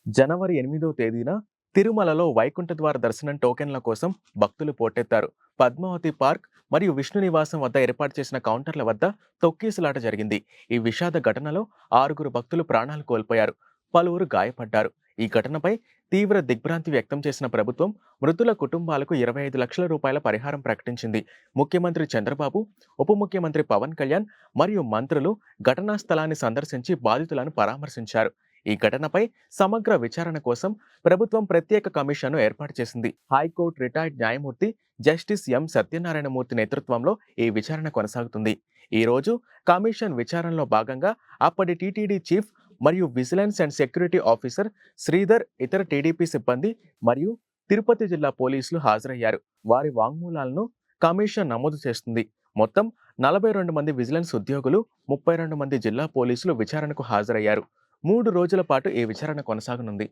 జనవరి 8వ తేదీన తిరుమలలో వైకుంఠ ద్వార దర్శనం టోకెన్ల కోసం భక్తులు పోటెత్తారు. పద్మావతి పార్క్ మరియు విష్ణు నివాసం వద్ద ఏర్పాటు చేసిన కౌంటర్ల వద్ద తొక్కిసలాట జరిగింది. ఈ విషాద ఘటనలో 6గురు భక్తులు ప్రాణాలు కోల్పోయారు. పలువురు గాయపడ్డారు. ఈ ఘటనపై తీవ్ర దిగ్భ్రాంతి వ్యక్తం చేసిన ప్రభుత్వం మృతుల కుటుంబాలకు 25 లక్షల రూపాయల పరిహారం ప్రకటించింది. ముఖ్యమంత్రి చంద్రబాబు, ఉప ముఖ్యమంత్రి పవన్ కళ్యాణ్ మరియు మంత్రులు ఘటనా స్థలాన్ని సందర్శించి బాధితులను పరామర్శించారు. ఈ ఘటనపై సమగ్ర విచారణ కోసం ప్రభుత్వం ప్రత్యేక కమిషన్ను ఏర్పాటు చేసింది. హైకోర్టు రిటైర్డ్ న్యాయమూర్తి జస్టిస్ ఎం సత్యనారాయణమూర్తి నేతృత్వంలో ఈ విచారణ కొనసాగుతుంది. ఈ రోజు కమిషన్ విచారణలో భాగంగా అప్పటి టీటీడీ చీఫ్ మరియు vigilance and security officer Sridhar, ఇతర టీడీపీ సిబ్బంది మరియు తిరుపతి జిల్లా పోలీసులు హాజరయ్యారు. వారి వాంగ్మూలాలను కమిషన్ నమోదు చేస్తుంది. మొత్తం 42 మంది విజిలెన్స్ ఉద్యోగులు, 32 మంది జిల్లా పోలీసులు విచారణకు హాజరయ్యారు. 3 రోజుల పాటు ఈ విచారణ కొనసాగనుంది.